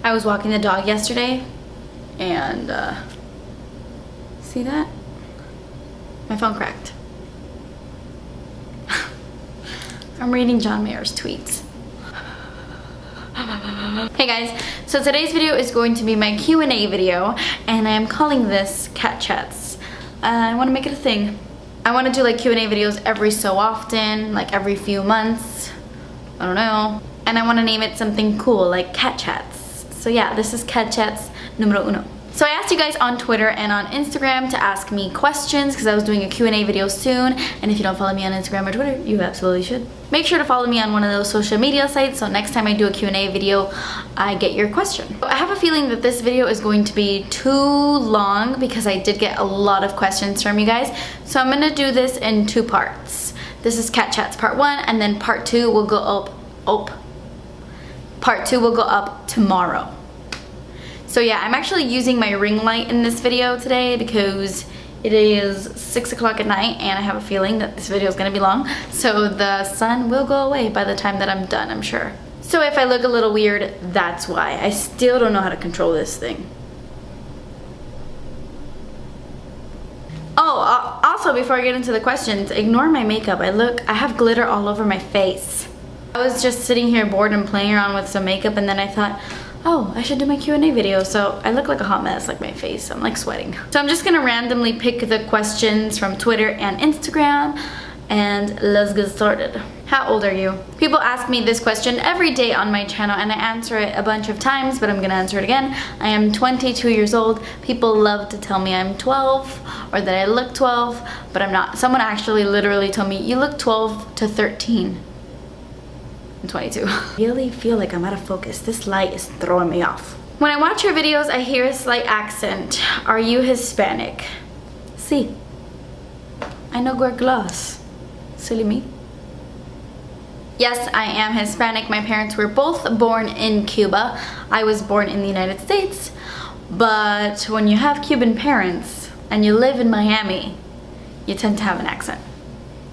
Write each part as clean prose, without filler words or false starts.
I was walking the dog yesterday and see that? My phone cracked. I'm reading John Mayer's tweets. Hey guys, so today's video is going to be my Q&A video, and I'm calling this Cat Chats. I want to make it a thing. I want to do like Q&A videos every so often, like every few months. I don't know. And I want to name it something cool, like Cat Chats. So yeah, this is Cat Chats numero uno. So I asked you guys on Twitter and on Instagram to ask me questions because I was doing a Q&A video soon, and if you don't follow me on Instagram or Twitter, you absolutely should. Make sure to follow me on one of those social media sites so next time I do a Q&A video, I get your question. I have a feeling that this video is going to be too long because I did get a lot of questions from you guys, so I'm gonna do this in two parts. This is Cat Chats part 1, and then part 2 will go up. Part 2 will go up tomorrow. So yeah, I'm actually using my ring light in this video today because it is 6 o'clock at night and I have a feeling that this video is gonna be long. So the sun will go away by the time that I'm done, I'm sure. So if I look a little weird, that's why. I still don't know how to control this thing. Oh, also before I get into the questions, ignore my makeup. I have glitter all over my face. I was just sitting here bored and playing around with some makeup, and then I thought, oh, I should do my Q&A video. So I look like a hot mess, like my face. I'm like sweating. So I'm just gonna randomly pick the questions from Twitter and Instagram, and let's get started. How old are you? People ask me this question every day on my channel, and I answer it a bunch of times, but I'm gonna answer it again. I am 22 years old. People love to tell me I'm 12 or that I look 12, but I'm not. Someone actually literally told me, you look 12 to 13. I'm 22. I really feel like I'm out of focus. This light is throwing me off. When I watch your videos, I hear a slight accent. Are you Hispanic? Sí. I no wear glass. Silly me. Yes, I am Hispanic. My parents were both born in Cuba. I was born in the United States. But when you have Cuban parents and you live in Miami, you tend to have an accent.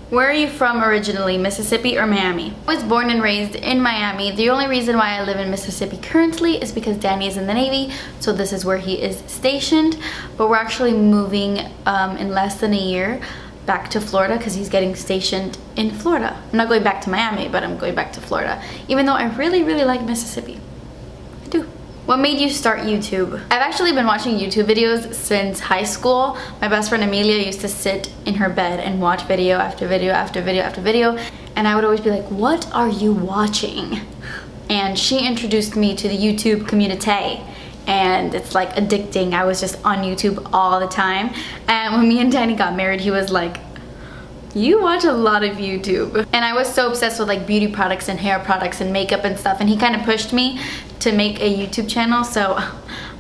Where are you from originally, Mississippi or Miami? I was born and raised in Miami. The only reason why I live in Mississippi currently is because Danny is in the Navy, so this is where he is stationed. But we're actually moving in less than a year back to Florida because he's getting stationed in Florida. I'm not going back to Miami, but I'm going back to Florida, even though I really, really like Mississippi. I do. What made you start YouTube? I've actually been watching YouTube videos since high school. My best friend Amelia used to sit in her bed and watch video after video after video after video, and I would always be like, what are you watching? And she introduced me to the YouTube community, and it's like addicting. I was just on YouTube all the time, and when me and Danny got married, he was like, you watch a lot of YouTube. And I was so obsessed with like beauty products and hair products and makeup and stuff, and he kind of pushed me to make a YouTube channel, so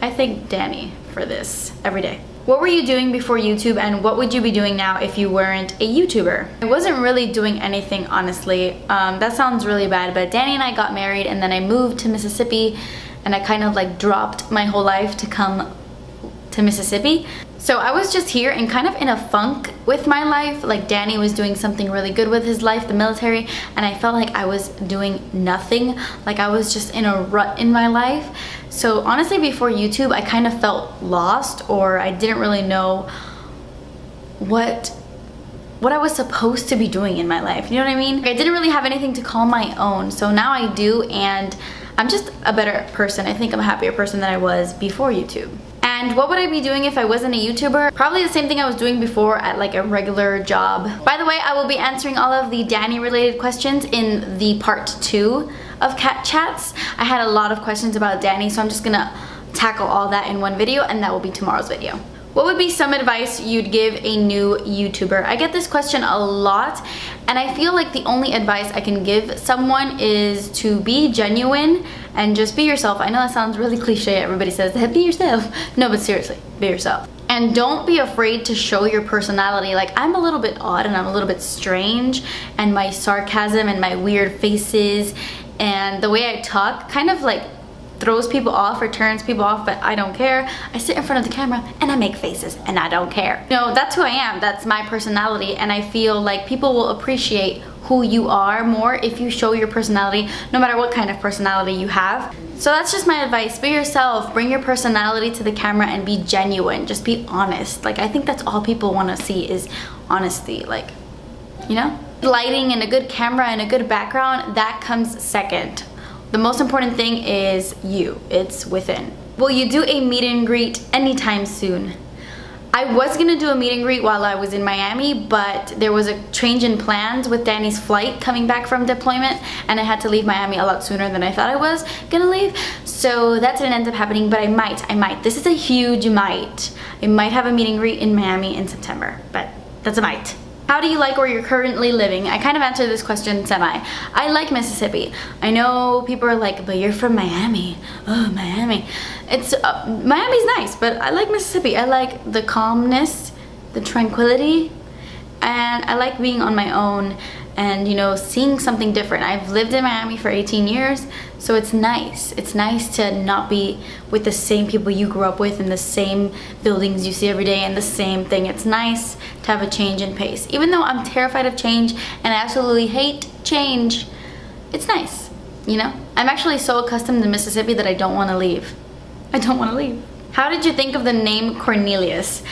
I thank Danny for this every day. What were you doing before YouTube, and what would you be doing now if you weren't a YouTuber? I wasn't really doing anything, honestly. That sounds really bad, but Danny and I got married, and then I moved to Mississippi, and I kind of like dropped my whole life to come to Mississippi. So I was just here and kind of in a funk with my life. Like Danny was doing something really good with his life, the military, and I felt like I was doing nothing. Like I was just in a rut in my life. So honestly, before YouTube, I kind of felt lost, or I didn't really know what I was supposed to be doing in my life. You know what I mean? I didn't really have anything to call my own. So now I do, and I'm just a better person. I think I'm a happier person than I was before YouTube. And what would I be doing if I wasn't a YouTuber? Probably the same thing I was doing before at like a regular job. By the way, I will be answering all of the Danny related questions in the part 2 of Cat Chats. I had a lot of questions about Danny, so I'm just gonna tackle all that in one video, and that will be tomorrow's video. What would be some advice you'd give a new YouTuber? I get this question a lot, and I feel like the only advice I can give someone is to be genuine and just be yourself. I know that sounds really cliche. Everybody says that, be yourself. No, but seriously, be yourself. And don't be afraid to show your personality. Like, I'm a little bit odd and I'm a little bit strange, and my sarcasm and my weird faces and the way I talk kind of like throws people off or turns people off, but I don't care. I sit in front of the camera and I make faces and I don't care. You know, that's who I am. That's my personality, and I feel like people will appreciate who you are more if you show your personality, no matter what kind of personality you have. So that's just my advice. Be yourself, bring your personality to the camera and be genuine. Just be honest. Like, I think that's all people want to see is honesty, like, you know? Lighting and a good camera and a good background, that comes second. The most important thing is you. It's within. Will you do a meet and greet anytime soon? I was gonna do a meet and greet while I was in Miami, but there was a change in plans with Danny's flight coming back from deployment, and I had to leave Miami a lot sooner than I thought I was gonna leave. So that didn't end up happening, but I might. This is a huge might. I might have a meet and greet in Miami in September, but that's a might. How do you like where you're currently living? I kind of answered this question semi. I like Mississippi. I know people are like, but you're from Miami. Oh, Miami. Miami's nice, but I like Mississippi. I like the calmness, the tranquility, and I like being on my own and, you know, seeing something different. I've lived in Miami for 18 years, so it's nice. It's nice to not be with the same people you grew up with and the same buildings you see every day and the same thing. It's nice to have a change in pace. Even though I'm terrified of change and I absolutely hate change, it's nice, you know? I'm actually so accustomed to Mississippi that I don't want to leave. I don't want to leave. How did you think of the name Cornelius?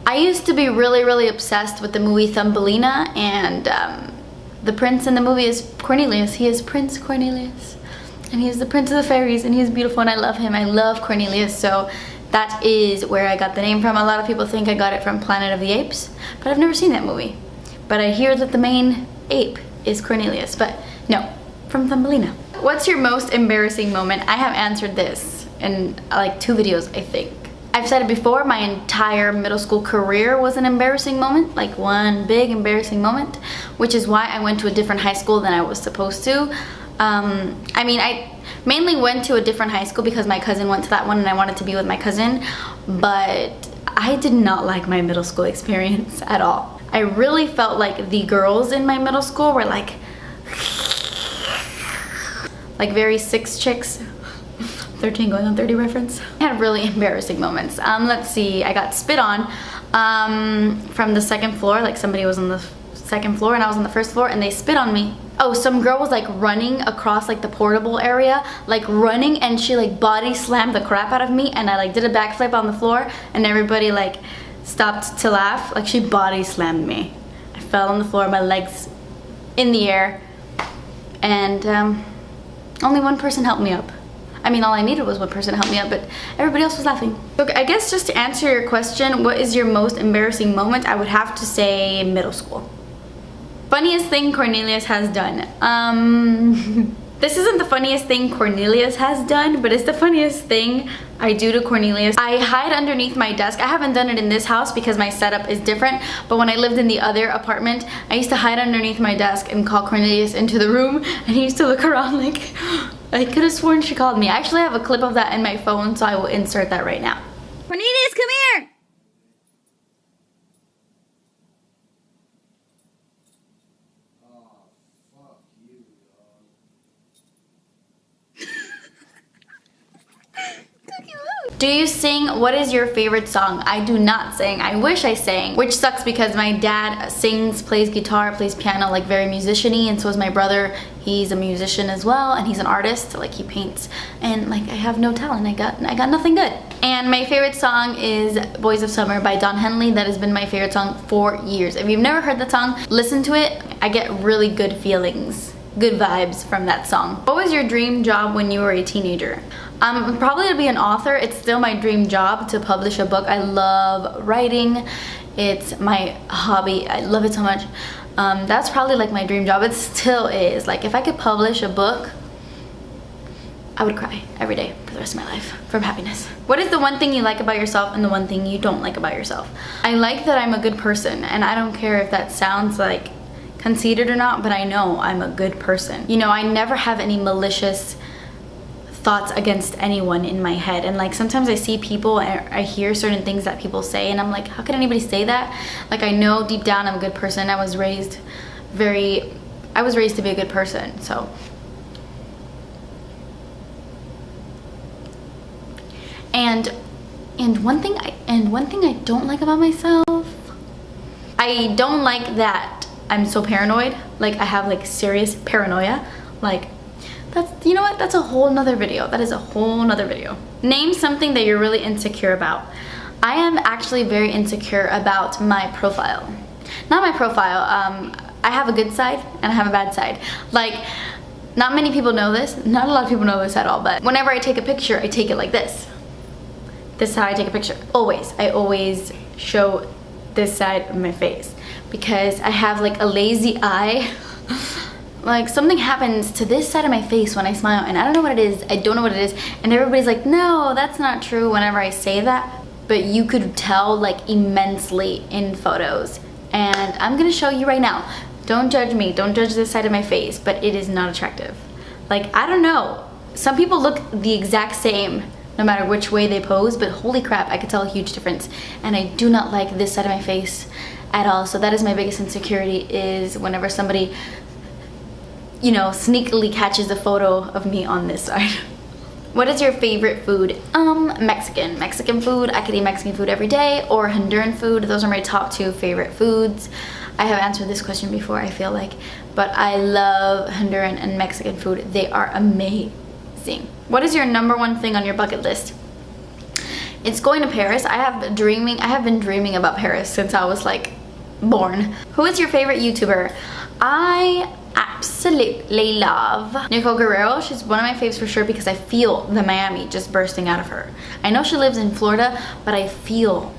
I used to be really obsessed with the movie Thumbelina, and the prince in the movie is Cornelius. He is Prince Cornelius, and he is the prince of the fairies, and he is beautiful, and I love him. I love Cornelius, so that is where I got the name from. A lot of people think I got it from Planet of the Apes, but I've never seen that movie. But I hear that the main ape is Cornelius, but no, from Thumbelina. What's your most embarrassing moment? I have answered this in like 2 videos, I think. I've said it before, my entire middle school career was an embarrassing moment, like one big embarrassing moment, which is why I went to a different high school than I was supposed to. I mean, I mainly went to a different high school because my cousin went to that one and I wanted to be with my cousin, but I did not like my middle school experience at all. I really felt like the girls in my middle school were like very 6 chicks. 13 going on 30 reference. I had really embarrassing moments. Let's see, I got spit on from the 2nd floor. Like somebody was on the 2nd floor and I was on the 1st floor and they spit on me. Oh, some girl was like running across like the portable area, like running, and she like body slammed the crap out of me, and I like did a backflip on the floor and everybody like stopped to laugh. Like she body slammed me. I fell on the floor, my legs in the air, and only one person helped me up. I mean, all I needed was one person to help me up, but everybody else was laughing. Okay, I guess just to answer your question, what is your most embarrassing moment? I would have to say middle school. Funniest thing Cornelius has done. This isn't the funniest thing Cornelius has done, but it's the funniest thing I do to Cornelius. I hide underneath my desk. I haven't done it in this house because my setup is different, but when I lived in the other apartment, I used to hide underneath my desk and call Cornelius into the room, and he used to look around like, I could have sworn she called me. I actually have a clip of that in my phone, so I will insert that right now. Cornelius, come here! Do you sing? What is your favorite song? I do not sing. I wish I sang, which sucks because my dad sings, plays guitar, plays piano, like very musician-y, and so is my brother. He's a musician as well, and he's an artist, like he paints, and like I have no talent. I got nothing good. And my favorite song is Boys of Summer by Don Henley. That has been my favorite song for years. If you've never heard that song, listen to it. I get really good feelings, good vibes from that song. What was your dream job when you were a teenager? Probably to be an author. It's still my dream job to publish a book. I love writing. It's my hobby. I love it so much. That's probably like my dream job. It still is. Like if I could publish a book, I would cry every day for the rest of my life from happiness. What is the one thing you like about yourself and the one thing you don't like about yourself? I like that I'm a good person, and I don't care if that sounds like conceited or not, but I know I'm a good person. You know, I never have any malicious thoughts against anyone in my head, and like sometimes I see people and I hear certain things that people say and I'm like, how could anybody say that? Like I know deep down I'm a good person. I was raised to be a good person. So and one thing I don't like about myself, I don't like that I'm so paranoid. Like, I have like serious paranoia. Like, that's, you know what? That's a whole nother video. That is a whole nother video. Name something that you're really insecure about. I am actually very insecure about my profile. Not my profile. I have a good side and I have a bad side. Like, not many people know this. Not a lot of people know this at all, but whenever I take a picture, I take it like this. This is how I take a picture. Always. I always show this side of my face because I have like a lazy eye. Like, something happens to this side of my face when I smile and I don't know what it is. I don't know what it is. And everybody's like, no, that's not true whenever I say that. But you could tell like immensely in photos. And I'm gonna show you right now. Don't judge me, don't judge this side of my face, but it is not attractive. Like, I don't know. Some people look the exact same no matter which way they pose, but holy crap, I could tell a huge difference. And I do not like this side of my face at all. So that is my biggest insecurity, is whenever somebody, you know, sneakily catches a photo of me on this side. What is your favorite food? Mexican. Mexican food. I could eat Mexican food every day, or Honduran food. Those are my top 2 favorite foods. I have answered this question before, I feel like, but I love Honduran and Mexican food. They are amazing. What is your #1 thing on your bucket list? It's going to Paris. I have been dreaming about Paris since I was like born. Who is your favorite YouTuber? I absolutely love Nicole Guerrero. She's one of my faves for sure because I feel the Miami just bursting out of her. I know she lives in Florida, but I feel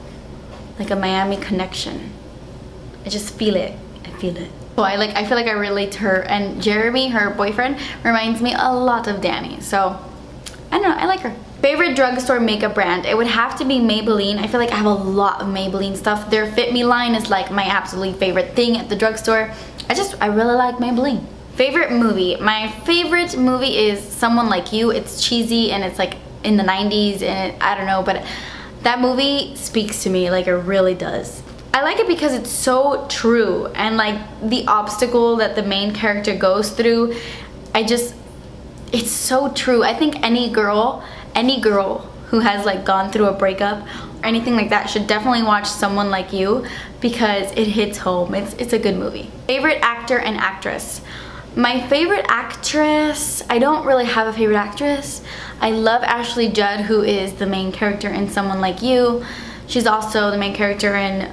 like a Miami connection. I just feel it. I feel it. So I feel like I relate to her, and Jeremy, her boyfriend, reminds me a lot of Danny. So I don't know, I like her. Favorite drugstore makeup brand? It would have to be Maybelline. I feel like I have a lot of Maybelline stuff. Their Fit Me line is like my absolutely favorite thing at the drugstore. I really like Maybelline. Favorite movie? My favorite movie is Someone Like You. It's cheesy and it's like in the 90s and I don't know, but that movie speaks to me, like it really does. I like it because it's so true, and like the obstacle that the main character goes through, it's so true. I think any girl who has like gone through a breakup or anything like that should definitely watch Someone Like You because it hits home. It's a good movie. Favorite actor and actress? My favorite actress, I don't really have a favorite actress. I love Ashley Judd, who is the main character in Someone Like You. She's also the main character in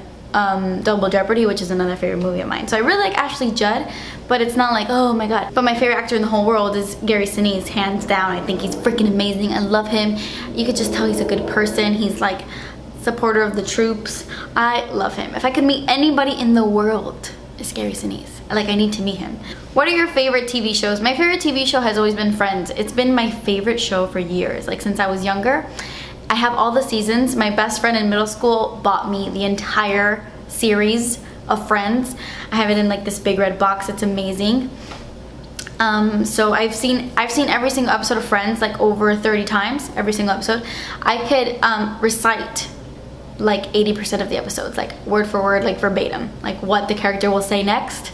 Double Jeopardy, which is another favorite movie of mine. So I really like Ashley Judd, but it's not like, oh my god. But my favorite actor in the whole world is Gary Sinise, hands down. I think he's freaking amazing. I love him. You could just tell he's a good person. He's like supporter of the troops. I love him. If I could meet anybody in the world, it's Gary Sinise. Like, I need to meet him. What are your favorite TV shows? My favorite TV show has always been Friends. It's been my favorite show for years, like since I was younger. I have all the seasons. My best friend in middle school bought me the entire series of Friends. I have it in like this big red box. It's amazing. So I've seen every single episode of Friends like over 30 times, every single episode. I could recite like 80% of the episodes, like word for word, like verbatim, like what the character will say next.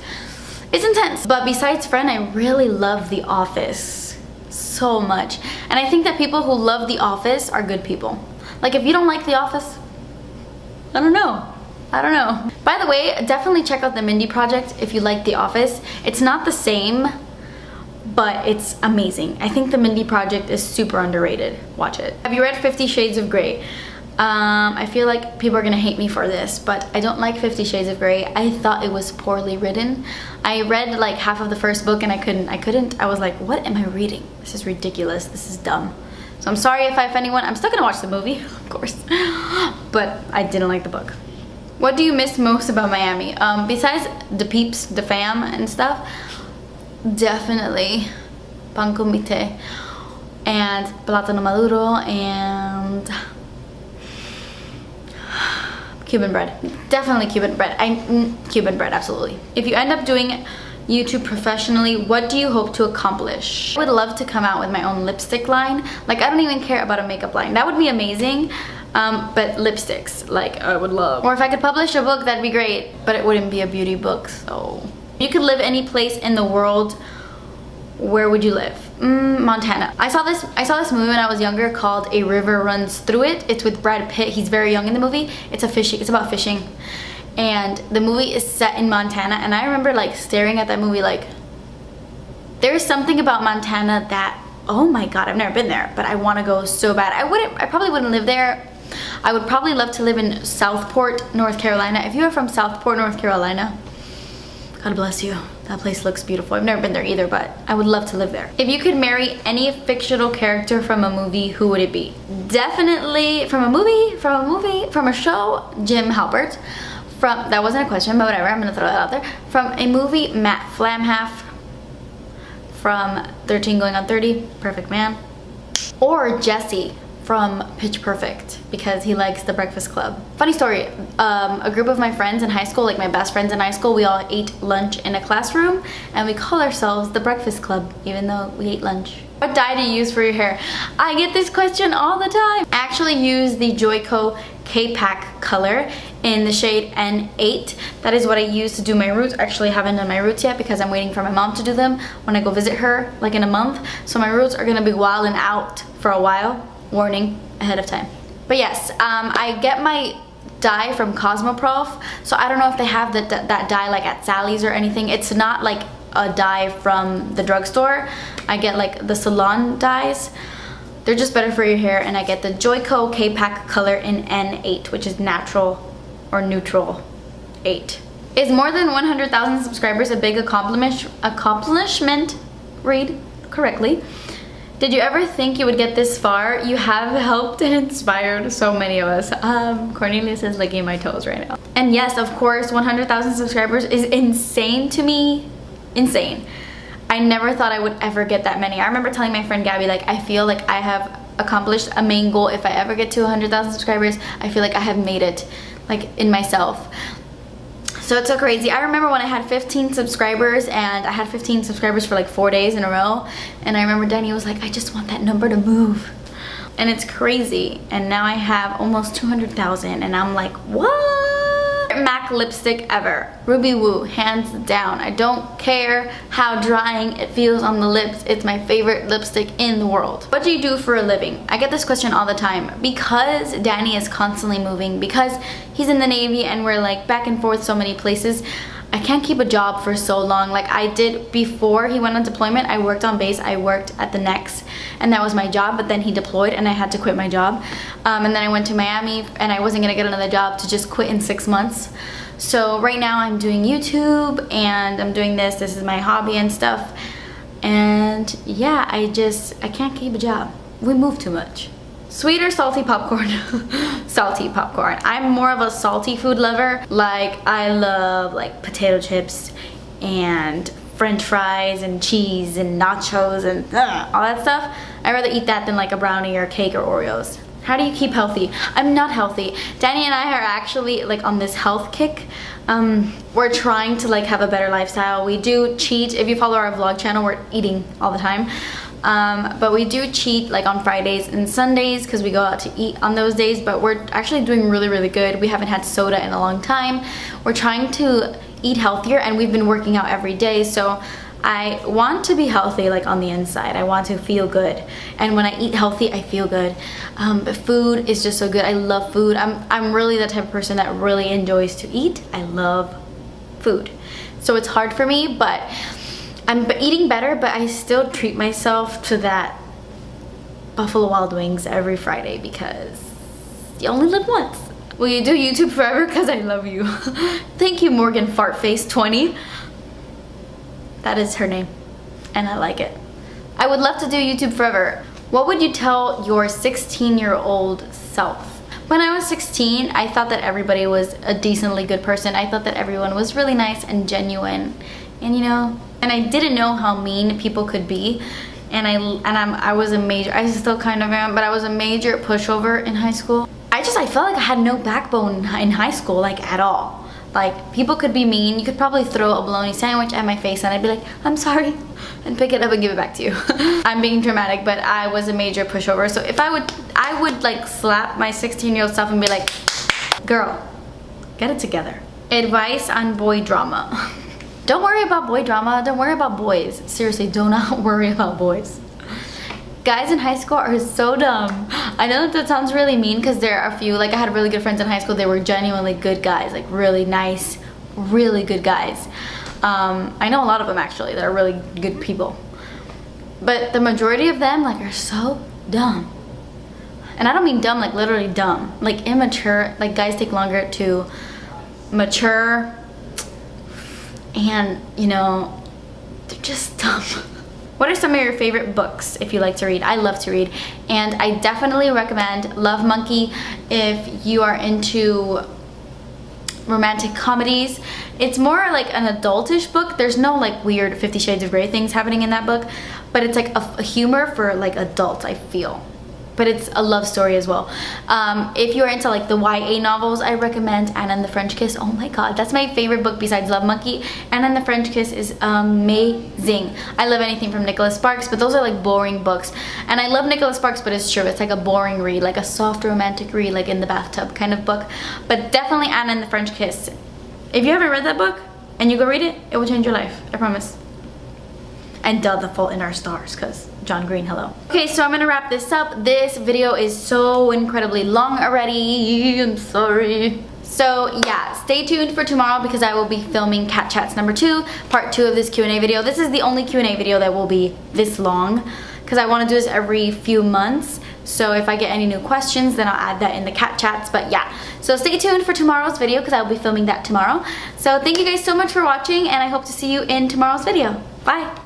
It's intense. But besides Friends, I really love The Office so much. And I think that people who love The Office are good people. Like, if you don't like The Office, I don't know. By the way, definitely check out the Mindy Project if you like The Office. It's not the same, but it's amazing. I think the Mindy Project is super underrated. Watch it. Have you read 50 Shades of Grey? I feel like people are gonna hate me for this, but I don't like 50 Shades of Grey. I thought it was poorly written. I read like half of the first book and I couldn't. I was like, what am I reading? This is ridiculous. This is dumb. So I'm sorry if I offend anyone. I'm still gonna watch the movie, of course, but I didn't like the book. What do you miss most about Miami? Besides the peeps, the fam and stuff, definitely pan con mite and plátano maduro and Cuban bread. Definitely Cuban bread. Cuban bread, absolutely. If you end up doing YouTube professionally, what do you hope to accomplish? I would love to come out with my own lipstick line. Like, I don't even care about a makeup line. That would be amazing. But lipsticks, like, I would love. Or if I could publish a book, that'd be great. But it wouldn't be a beauty book, so. You could live any place in the world, where would you live? Montana. I saw this movie when I was younger called A River Runs Through It. It's with Brad Pitt. He's very young in the movie. It's about fishing. and the movie is set in Montana, and I remember like staring at that movie like, there's something about Montana that, oh my god, I've never been there, but I want to go so bad. I probably wouldn't live there. I would probably love to live in Southport, North Carolina. If you are from Southport, North Carolina, God bless you. That place looks beautiful. I've never been there either, but I would love to live there. If you could marry any fictional character from a movie, who would it be? Definitely from a show, Jim Halpert. That wasn't a question, but whatever, I'm gonna throw that out there. From a movie, Matt Flamhalf. From 13 Going on 30, Perfect Man. Or Jesse from Pitch Perfect, because he likes The Breakfast Club. Funny story, a group of my friends in high school, like my best friends in high school, we all ate lunch in a classroom, and we call ourselves The Breakfast Club, even though we ate lunch. What dye do you use for your hair? I get this question all the time. I actually use the Joico K-Pack color in the shade N8. That is what I use to do my roots. Actually, I haven't done my roots yet because I'm waiting for my mom to do them when I go visit her, like in a month. So my roots are gonna be wilding out for a while. Warning ahead of time. But yes, I get my dye from Cosmoprof, so I don't know if they have that dye like at Sally's or anything. It's not like a dye from the drugstore. I get like the salon dyes. They're just better for your hair, and I get the Joico K-Pack color in N8, which is natural or neutral 8. Is more than 100,000 subscribers a big accomplishment? Read correctly. Did you ever think you would get this far? You have helped and inspired so many of us. Cornelius is licking my toes right now. And yes, of course, 100,000 subscribers is insane to me. Insane. I never thought I would ever get that many. I remember telling my friend Gabby, like, I feel like I have accomplished a main goal. If I ever get to 100,000 subscribers, I feel like I have made it, like, in myself. So it's so crazy. I remember when I had 15 subscribers, and I had 15 subscribers for like 4 days in a row, and I remember Danny was like, I just want that number to move. And it's crazy. And now I have almost 200,000, and I'm like, what? MAC lipstick ever. Ruby Woo, hands down. I don't care how drying it feels on the lips. It's my favorite lipstick in the world. What do you do for a living? I get this question all the time. Because Danny is constantly moving, because he's in the Navy and we're like back and forth so many places, I can't keep a job for so long. Like I did before he went on deployment. I worked on base, I worked at the Next, and that was my job, but then he deployed and I had to quit my job. And then I went to Miami, and I wasn't gonna get another job to just quit in 6 months. So right now I'm doing YouTube, and I'm doing this is my hobby and stuff. And yeah, I can't keep a job. We move too much. Sweet or salty popcorn? Salty popcorn. I'm more of a salty food lover. Like I love like potato chips and French fries and cheese and nachos and all that stuff. I'd rather eat that than like a brownie or cake or Oreos. How do you keep healthy? I'm not healthy. Danny and I are actually like on this health kick. We're trying to like have a better lifestyle. We do cheat. If you follow our vlog channel, we're eating all the time. But we do cheat like on Fridays and Sundays because we go out to eat on those days, but we're actually doing really good. We haven't had soda in a long time. We're trying to eat healthier, and we've been working out every day, so I want to be healthy like on the inside. I want to feel good, and when I eat healthy I feel good. But food is just so good. I love food. I'm really the type of person that really enjoys to eat. I love food, so it's hard for me, but I'm eating better, but I still treat myself to that Buffalo Wild Wings every Friday because you only live once. Will you do YouTube forever? Because I love you. Thank you, Morgan Fartface 20. That is her name, and I like it. I would love to do YouTube forever. What would you tell your 16-year-old self? When I was 16, I thought that everybody was a decently good person. I thought that everyone was really nice and genuine, and you know, and I didn't know how mean people could be. And I was a major, I still kind of am, but I was a major pushover in high school. I felt like I had no backbone in high school, like at all. Like people could be mean. You could probably throw a bologna sandwich at my face and I'd be like, I'm sorry, and pick it up and give it back to you. I'm being dramatic, but I was a major pushover. So if I would like slap my 16-year-old self and be like, girl, get it together. Advice on boy drama. Don't worry about boy drama. Don't worry about boys. Seriously, do not worry about boys. Guys in high school are so dumb. I know that sounds really mean because there are a few, like I had really good friends in high school. They were genuinely good guys, like really nice, really good guys. I know a lot of them actually that are really good people. But the majority of them like are so dumb. And I don't mean dumb like literally dumb. Like immature, like guys take longer to mature. And you know, they're just dumb. What are some of your favorite books if you like to read? I love to read, and I definitely recommend Love Monkey if you are into romantic comedies. It's more like an adultish book. There's no like weird 50 Shades of Grey things happening in that book, but it's like a humor for like adults, I feel. But it's a love story as well. If you're into like the YA novels, I recommend Anna and the French Kiss. Oh my god, that's my favorite book besides Love Monkey. Anna and the French Kiss is amazing. I love anything from Nicholas Sparks, but those are like boring books. And I love Nicholas Sparks, but it's true, it's like a boring read, like a soft romantic read, like in the bathtub kind of book. But definitely Anna and the French Kiss. If you haven't read that book and you go read it, it will change your life, I promise. And duh, The Fault in Our Stars, because John Green, hello. Okay, so I'm gonna wrap this up. This video is so incredibly long already. I'm sorry. So yeah, stay tuned for tomorrow because I will be filming Cat Chats number 2, part 2 of this Q&A video. This is the only Q&A video that will be this long because I want to do this every few months. So if I get any new questions, then I'll add that in the Cat Chats. But yeah, so stay tuned for tomorrow's video because I'll be filming that tomorrow. So thank you guys so much for watching, and I hope to see you in tomorrow's video. Bye.